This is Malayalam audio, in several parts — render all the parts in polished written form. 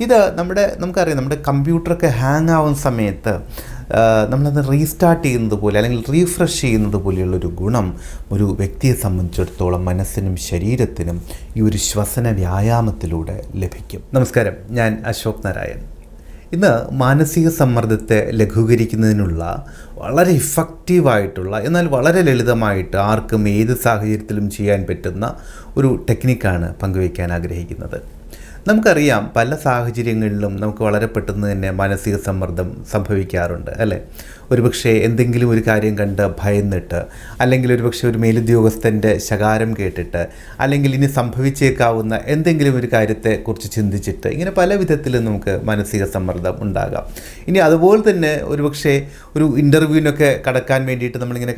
ഇത് നമുക്കറിയാം, നമ്മുടെ കമ്പ്യൂട്ടറൊക്കെ ഹാങ് ആവുന്ന സമയത്ത് നമ്മളത് റീസ്റ്റാർട്ട് ചെയ്യുന്നത് പോലെ അല്ലെങ്കിൽ റീഫ്രഷ് ചെയ്യുന്നത് പോലെയുള്ളൊരു ഗുണം ഒരു വ്യക്തിയെ സംബന്ധിച്ചിടത്തോളം മനസ്സിനും ശരീരത്തിനും ഈ ഒരു ശ്വസന വ്യായാമത്തിലൂടെ ലഭിക്കും. നമസ്കാരം, ഞാൻ അശോക് നാരായൺ. ഇന്ന് മാനസിക സമ്മർദ്ദത്തെ ലഘൂകരിക്കുന്നതിനുള്ള വളരെ ഇഫക്റ്റീവായിട്ടുള്ള എന്നാൽ വളരെ ലളിതമായിട്ട് ആർക്കും ഏത് സാഹചര്യത്തിലും ചെയ്യാൻ പറ്റുന്ന ഒരു ടെക്നിക്കാണ് പങ്കുവയ്ക്കാൻ ആഗ്രഹിക്കുന്നത്. നമുക്കറിയാം, പല സാഹചര്യങ്ങളിലും നമുക്ക് വളരെ പെട്ടെന്ന് തന്നെ മാനസിക സമ്മർദ്ദം സംഭവിക്കാറുണ്ട്, അല്ലേ? ഒരുപക്ഷെ എന്തെങ്കിലും ഒരു കാര്യം കണ്ട് ഭയന്നിട്ട്, അല്ലെങ്കിൽ ഒരുപക്ഷെ ഒരു മേലുദ്യോഗസ്ഥൻ്റെ ശകാരം കേട്ടിട്ട്, അല്ലെങ്കിൽ ഇനി സംഭവിച്ചേക്കാവുന്ന എന്തെങ്കിലും ഒരു കാര്യത്തെക്കുറിച്ച് ചിന്തിച്ചിട്ട്, ഇങ്ങനെ പല വിധത്തിലും നമുക്ക് മാനസിക സമ്മർദ്ദം ഉണ്ടാകാം. ഇനി അതുപോലെ തന്നെ ഒരുപക്ഷെ ഒരു ഇൻ്റർവ്യൂവിനൊക്കെ കടക്കാൻ വേണ്ടിയിട്ട് നമ്മളിങ്ങനെ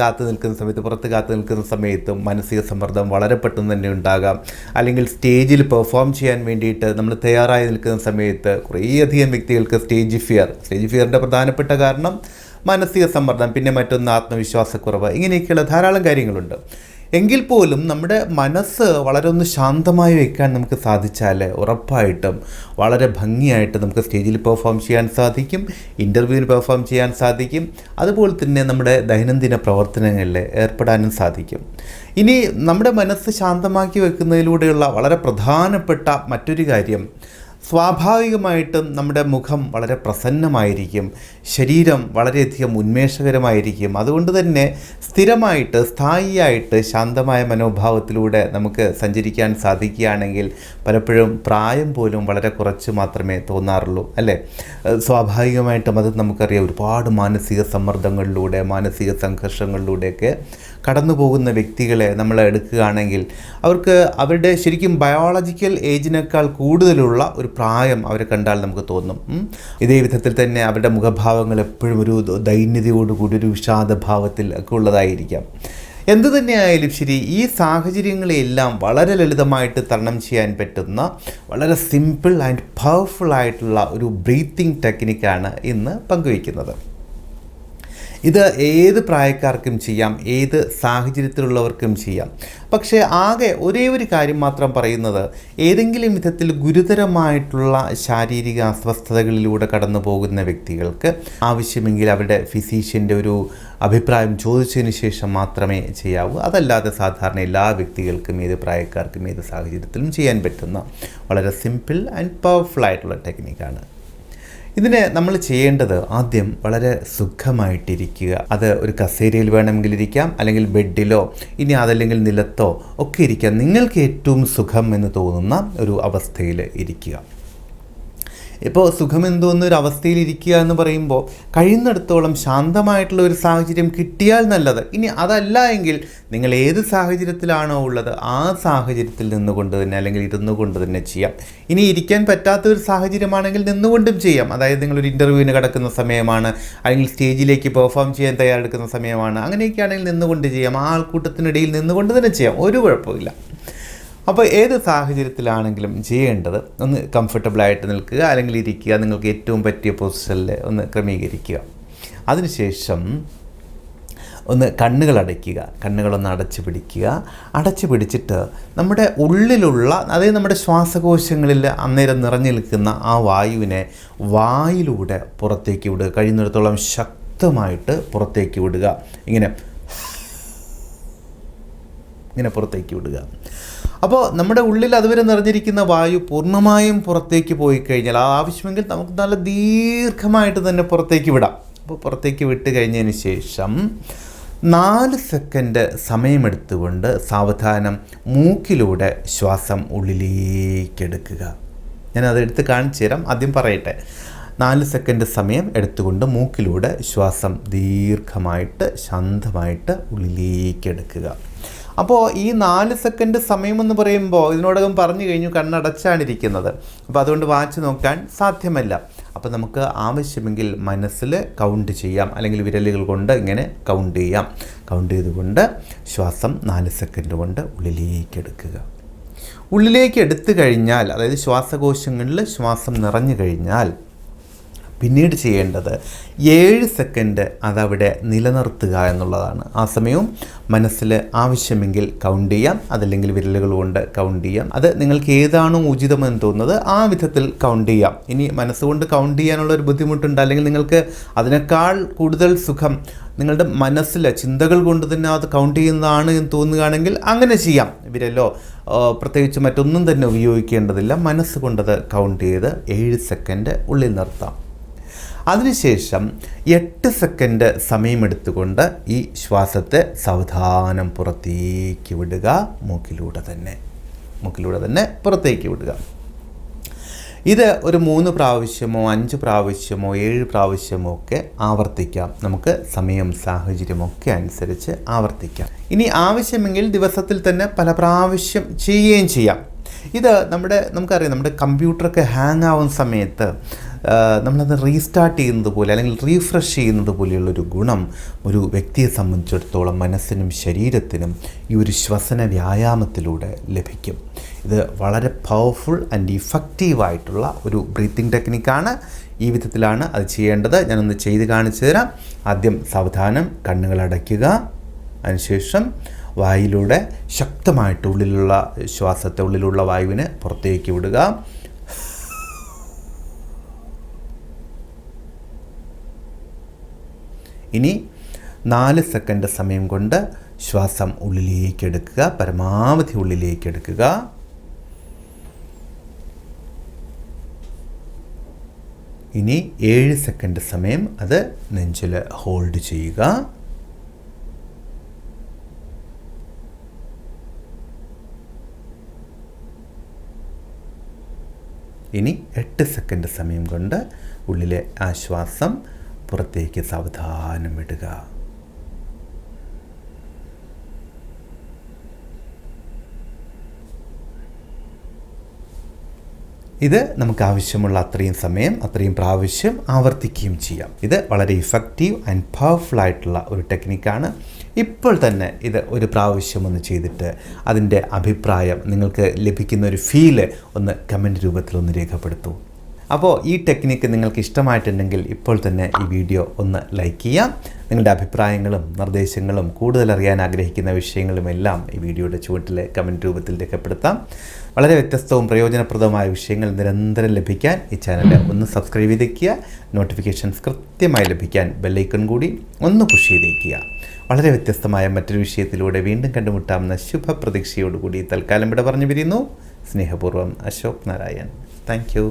പുറത്ത് കാത്തു നിൽക്കുന്ന സമയത്തും മാനസിക സമ്മർദ്ദം വളരെ പെട്ടെന്ന് തന്നെ ഉണ്ടാകാം. അല്ലെങ്കിൽ സ്റ്റേജിൽ പെർഫോം ചെയ്യാൻ വേണ്ടിയിട്ട് നമ്മൾ തയ്യാറായി നിൽക്കുന്ന സമയത്ത് കുറേയധികം വ്യക്തികൾക്ക് സ്റ്റേജ് ഫിയറിൻ്റെ പ്രധാനപ്പെട്ട കാരണം മാനസിക സമ്മർദ്ദം, പിന്നെ മറ്റൊന്ന് ആത്മവിശ്വാസക്കുറവ്, ഇങ്ങനെയൊക്കെയുള്ള ധാരാളം കാര്യങ്ങളുണ്ട്. എങ്കിൽ പോലും നമ്മുടെ മനസ്സ് വളരെ ഒന്ന് ശാന്തമായി വയ്ക്കാൻ നമുക്ക് സാധിച്ചാൽ ഉറപ്പായിട്ടും വളരെ ഭംഗിയായിട്ട് നമുക്ക് സ്റ്റേജിൽ പെർഫോം ചെയ്യാൻ സാധിക്കും, ഇൻ്റർവ്യൂവിന് പെർഫോം ചെയ്യാൻ സാധിക്കും, അതുപോലെ തന്നെ നമ്മുടെ ദൈനംദിന പ്രവർത്തനങ്ങളിൽ ഏർപ്പെടാനും സാധിക്കും. ഇനി നമ്മുടെ മനസ്സ് ശാന്തമാക്കി വെക്കുന്നതിലൂടെയുള്ള വളരെ പ്രധാനപ്പെട്ട മറ്റൊരു കാര്യം, സ്വാഭാവികമായിട്ടും നമ്മുടെ മുഖം വളരെ പ്രസന്നമായിരിക്കും, ശരീരം വളരെയധികം ഉന്മേഷകരമായിരിക്കും. അതുകൊണ്ട് തന്നെ സ്ഥായിയായിട്ട് ശാന്തമായ മനോഭാവത്തിലൂടെ നമുക്ക് സഞ്ചരിക്കാൻ സാധിക്കുകയാണെങ്കിൽ പലപ്പോഴും പ്രായം പോലും വളരെ കുറച്ച് മാത്രമേ തോന്നാറുള്ളൂ, അല്ലേ? സ്വാഭാവികമായിട്ടും അത് നമുക്കറിയാം, ഒരുപാട് മാനസിക സമ്മർദ്ദങ്ങളിലൂടെ, മാനസിക സംഘർഷങ്ങളിലൂടെയൊക്കെ കടന്നു പോകുന്ന വ്യക്തികളെ നമ്മൾ എടുക്കുകയാണെങ്കിൽ അവർക്ക് അവരുടെ ശരിക്കും ബയോളജിക്കൽ ഏജിനേക്കാൾ കൂടുതലുള്ള ഒരു പ്രായം അവരെ കണ്ടാൽ നമുക്ക് തോന്നും. ഇതേ വിധത്തിൽ തന്നെ അവരുടെ മുഖഭാവങ്ങൾ എപ്പോഴും ഒരു ദൈന്യതയോടുകൂടി, ഒരു വിഷാദഭാവത്തിൽ ഒക്കെ ഉള്ളതായിരിക്കാം. എന്തു തന്നെയായാലും ശരി, ഈ സാഹചര്യങ്ങളെല്ലാം വളരെ ലളിതമായിട്ട് തരണം ചെയ്യാൻ പറ്റുന്ന വളരെ സിമ്പിൾ ആൻഡ് പവർഫുൾ ആയിട്ടുള്ള ഒരു ബ്രീത്തിങ് ടെക്നിക്കാണ് ഇന്ന് പങ്കുവയ്ക്കുന്നത്. ഇത് ഏത് പ്രായക്കാർക്കും ചെയ്യാം, ഏത് സാഹചര്യത്തിലുള്ളവർക്കും ചെയ്യാം. പക്ഷേ ആകെ ഒരേ ഒരു കാര്യം മാത്രം പറയുന്നത്, ഏതെങ്കിലും വിധത്തിൽ ഗുരുതരമായിട്ടുള്ള ശാരീരിക അസ്വസ്ഥതകളിലൂടെ കടന്നു പോകുന്ന വ്യക്തികൾക്ക് ആവശ്യമെങ്കിൽ അവരുടെ ഫിസീഷ്യൻ്റെ ഒരു അഭിപ്രായം ചോദിച്ചതിന് ശേഷം മാത്രമേ ചെയ്യാവൂ. അതല്ലാതെ സാധാരണ എല്ലാ വ്യക്തികൾക്കും, ഏത് പ്രായക്കാർക്കും, ഏത് സാഹചര്യത്തിലും ചെയ്യാൻ പറ്റുന്ന വളരെ സിമ്പിൾ ആൻഡ് പവർഫുൾ ആയിട്ടുള്ള ടെക്നിക്കാണ്. ഇതിന് നമ്മൾ ചെയ്യേണ്ടത്, ആദ്യം വളരെ സുഖമായിട്ടിരിക്കുക. അത് ഒരു കസേരയിൽ വേണമെങ്കിൽ ഇരിക്കാം, അല്ലെങ്കിൽ ബെഡിലോ, ഇനി അതല്ലെങ്കിൽ നിലത്തോ ഒക്കെ ഇരിക്കാം. നിങ്ങൾക്ക് ഏറ്റവും സുഖം എന്ന് തോന്നുന്ന ഒരു അവസ്ഥയിൽ ഇരിക്കുക. ഇപ്പോൾ സുഖമെന്തോന്നൊരു അവസ്ഥയിലിരിക്കുക എന്ന് പറയുമ്പോൾ കഴിയുന്നിടത്തോളം ശാന്തമായിട്ടുള്ള ഒരു സാഹചര്യം കിട്ടിയാൽ നല്ലത്. ഇനി അതല്ല എങ്കിൽ നിങ്ങൾ ഏത് സാഹചര്യത്തിലാണോ ഉള്ളത് ആ സാഹചര്യത്തിൽ നിന്നുകൊണ്ട് തന്നെ, അല്ലെങ്കിൽ ഇരുന്നു കൊണ്ട് തന്നെ ചെയ്യാം. ഇനി ഇരിക്കാൻ പറ്റാത്തൊരു സാഹചര്യമാണെങ്കിൽ നിന്നുകൊണ്ടും ചെയ്യാം. അതായത് നിങ്ങളൊരു ഇൻ്റർവ്യൂവിന് കിടക്കുന്ന സമയമാണ്, അല്ലെങ്കിൽ സ്റ്റേജിലേക്ക് പെർഫോം ചെയ്യാൻ തയ്യാറെടുക്കുന്ന സമയമാണ്, അങ്ങനെയൊക്കെയാണെങ്കിൽ നിന്നുകൊണ്ട് ചെയ്യാം. ആ ആൾക്കൂട്ടത്തിനിടയിൽ നിന്നുകൊണ്ട് തന്നെ ചെയ്യാം, ഒരു കുഴപ്പമില്ല. അപ്പോൾ ഏത് സാഹചര്യത്തിലാണെങ്കിലും ചെയ്യേണ്ടത്, ഒന്ന് കംഫർട്ടബിളായിട്ട് നിൽക്കുക, അല്ലെങ്കിൽ ഇരിക്കുക, നിങ്ങൾക്ക് ഏറ്റവും പറ്റിയ പൊസിഷനിൽ ഒന്ന് ക്രമീകരിക്കുക. അതിനുശേഷം ഒന്ന് കണ്ണുകളടയ്ക്കുക, കണ്ണുകളൊന്ന് അടച്ചു പിടിച്ചിട്ട് നമ്മുടെ ഉള്ളിലുള്ള, അതായത് നമ്മുടെ ശ്വാസകോശങ്ങളിൽ അന്നേരം നിറഞ്ഞു നിൽക്കുന്ന ആ വായുവിനെ വായിലൂടെ പുറത്തേക്ക് വിടുക. കഴിയുന്നിടത്തോളം ശക്തമായിട്ട് പുറത്തേക്ക് വിടുക. ഇങ്ങനെ പുറത്തേക്ക് വിടുക. അപ്പോൾ നമ്മുടെ ഉള്ളിൽ അതുവരെ നിറഞ്ഞിരിക്കുന്ന വായു പൂർണ്ണമായും പുറത്തേക്ക് പോയി കഴിഞ്ഞാൽ ആവശ്യമെങ്കിൽ നമുക്ക് നല്ല ദീർഘമായിട്ട് തന്നെ പുറത്തേക്ക് വിടാം. അപ്പോൾ പുറത്തേക്ക് വിട്ട് കഴിഞ്ഞതിന് ശേഷം 4 സെക്കൻഡ് സമയമെടുത്തുകൊണ്ട് സാവധാനം മൂക്കിലൂടെ ശ്വാസം ഉള്ളിലേക്കെടുക്കുക. ഞാനതെടുത്ത് കാണിച്ചു തരാം, ആദ്യം പറയട്ടെ. 4 സെക്കൻഡ് സമയം എടുത്തുകൊണ്ട് മൂക്കിലൂടെ ശ്വാസം ദീർഘമായിട്ട് ശാന്തമായിട്ട് ഉള്ളിലേക്കെടുക്കുക. അപ്പോൾ ഈ 4 സെക്കൻഡ് സമയമെന്ന് പറയുമ്പോൾ ഇതിനോടകം പറഞ്ഞു കഴിഞ്ഞു, കണ്ണടച്ചാണിരിക്കുന്നത്. അപ്പോൾ അതുകൊണ്ട് വാച്ച് നോക്കാൻ സാധ്യമല്ല. അപ്പോൾ നമുക്ക് ആവശ്യമെങ്കിൽ മനസ്സിൽ കൗണ്ട് ചെയ്യാം, അല്ലെങ്കിൽ വിരലുകൾ കൊണ്ട് ഇങ്ങനെ കൗണ്ട് ചെയ്യാം. കൗണ്ട് ചെയ്തുകൊണ്ട് ശ്വാസം 4 സെക്കൻഡ് കൊണ്ട് ഉള്ളിലേക്ക് എടുക്കുക. ഉള്ളിലേക്ക് എടുത്തു കഴിഞ്ഞാൽ, അതായത് ശ്വാസകോശങ്ങളിൽ ശ്വാസം നിറഞ്ഞു കഴിഞ്ഞാൽ പിന്നീട് ചെയ്യേണ്ടത് 7 സെക്കൻഡ് അതവിടെ നിലനിർത്തുക എന്നുള്ളതാണ്. ആ സമയവും മനസ്സിൽ ആവശ്യമെങ്കിൽ കൗണ്ട് ചെയ്യാം, അതല്ലെങ്കിൽ വിരലുകൾ കൊണ്ട് കൗണ്ട് ചെയ്യാം. അത് നിങ്ങൾക്ക് ഏതാണോ ഉചിതമെന്ന് തോന്നുന്നത് ആ വിധത്തിൽ കൗണ്ട് ചെയ്യാം. ഇനി മനസ്സുകൊണ്ട് കൗണ്ട് ചെയ്യാനുള്ളൊരു ബുദ്ധിമുട്ടുണ്ട്, അല്ലെങ്കിൽ നിങ്ങൾക്ക് അതിനേക്കാൾ കൂടുതൽ സുഖം നിങ്ങളുടെ മനസ്സിലെ ചിന്തകൾ കൊണ്ട് തന്നെ അത് കൗണ്ട് ചെയ്യുന്നതാണ് എന്ന് തോന്നുകയാണെങ്കിൽ അങ്ങനെ ചെയ്യാം. വിരലോ പ്രത്യേകിച്ച് മറ്റൊന്നും തന്നെ ഉപയോഗിക്കേണ്ടതില്ല. മനസ്സുകൊണ്ടത് കൗണ്ട് ചെയ്ത് 7 സെക്കൻഡ് ഉള്ളിൽ നിർത്താം. അതിനുശേഷം 8 സെക്കൻഡ് സമയമെടുത്തുകൊണ്ട് ഈ ശ്വാസത്തെ സാവധാനം പുറത്തേക്ക് വിടുക. മൂക്കിലൂടെ തന്നെ പുറത്തേക്ക് വിടുക. ഇത് ഒരു 3 പ്രാവശ്യമോ 5 പ്രാവശ്യമോ 7 പ്രാവശ്യമോ ഒക്കെ ആവർത്തിക്കാം. നമുക്ക് സമയം സാഹചര്യമൊക്കെ അനുസരിച്ച് ആവർത്തിക്കാം. ഇനി ആവശ്യമെങ്കിൽ ദിവസത്തിൽ തന്നെ പല പ്രാവശ്യം ചെയ്യുകയും ചെയ്യാം. ഇത് നമുക്കറിയാം, നമ്മുടെ കമ്പ്യൂട്ടറൊക്കെ ഹാങ് ആവുന്ന സമയത്ത് നമ്മളത് റീസ്റ്റാർട്ട് ചെയ്യുന്നത് പോലെ അല്ലെങ്കിൽ റീഫ്രഷ് ചെയ്യുന്നത് പോലെയുള്ളൊരു ഗുണം ഒരു വ്യക്തിയെ സംബന്ധിച്ചിടത്തോളം മനസ്സിനും ശരീരത്തിനും ഈ ഒരു ശ്വസന വ്യായാമത്തിലൂടെ ലഭിക്കും. ഇത് വളരെ പവർഫുൾ ആൻഡ് ഇഫക്റ്റീവായിട്ടുള്ള ഒരു ബ്രീത്തിങ് ടെക്നിക്കാണ്. ഈ വിധത്തിലാണ് അത് ചെയ്യേണ്ടത്. ഞാനൊന്ന് ചെയ്ത് കാണിച്ചു തരാം. ആദ്യം സാവധാനം കണ്ണുകൾ അടയ്ക്കുക. അതിനുശേഷം വായിലൂടെ ശക്തമായിട്ട് ഉള്ളിലുള്ള ശ്വാസത്തെ, ഉള്ളിലുള്ള വായുവിനെ പുറത്തേക്ക് വിടുക. ഇനി 4 സെക്കൻഡ് സമയം കൊണ്ട് ശ്വാസം ഉള്ളിലേക്ക് എടുക്കുക, പരമാവധി ഉള്ളിലേക്ക് എടുക്കുക. ഇനി 7 സെക്കൻഡ് സമയം അത് നെഞ്ചിൽ ഹോൾഡ് ചെയ്യുക. ഇനി 8 സെക്കൻഡ് സമയം കൊണ്ട് ഉള്ളിലെ ആ ശ്വാസം പുറത്തേക്ക് സാവധാനം വിടുക. ഇത് നമുക്ക് ആവശ്യമുള്ള അത്രയും സമയം, അത്രയും പ്രാവശ്യം ആവർത്തിക്കുകയും ചെയ്യാം. ഇത് വളരെ ഇഫക്റ്റീവ് ആൻഡ് പവർഫുൾ ആയിട്ടുള്ള ഒരു ടെക്നിക്കാണ്. ഇപ്പോൾ തന്നെ ഇത് ഒരു പ്രാവശ്യം ഒന്ന് ചെയ്തിട്ട് അതിൻ്റെ അഭിപ്രായം, നിങ്ങൾക്ക് ലഭിക്കുന്ന ഒരു ഫീല് ഒന്ന് കമൻറ്റ് രൂപത്തിൽ ഒന്ന് രേഖപ്പെടുത്തൂ. അപ്പോൾ ഈ ടെക്നിക്ക് നിങ്ങൾക്ക് ഇഷ്ടമായിട്ടുണ്ടെങ്കിൽ ഇപ്പോൾ തന്നെ ഈ വീഡിയോ ഒന്ന് ലൈക്ക് ചെയ്യാം. നിങ്ങളുടെ അഭിപ്രായങ്ങളും നിർദ്ദേശങ്ങളും കൂടുതൽ അറിയാൻ ആഗ്രഹിക്കുന്ന വിഷയങ്ങളുമെല്ലാം ഈ വീഡിയോയുടെ ചുവട്ടിലെ കമൻറ്റ് രൂപത്തിൽ രേഖപ്പെടുത്താം. വളരെ വ്യത്യസ്തവും പ്രയോജനപ്രദമായ വിഷയങ്ങൾ നിരന്തരം ലഭിക്കാൻ ഈ ചാനൽ ഒന്ന് സബ്സ്ക്രൈബ് ചെയ്തേക്കുക. നോട്ടിഫിക്കേഷൻസ് കൃത്യമായി ലഭിക്കാൻ ബെല്ലൈക്കൺ കൂടി ഒന്ന് പുഷ് ചെയ്തേക്കുക. വളരെ വ്യത്യസ്തമായ മറ്റൊരു വിഷയത്തിലൂടെ വീണ്ടും കണ്ടുമുട്ടാമെന്ന ശുഭപ്രതീക്ഷയോടുകൂടി തൽക്കാലം ഇവിടെ പറഞ്ഞു പിരിയുന്നു. സ്നേഹപൂർവ്വം, അശോക് നാരായൺ. Thank you.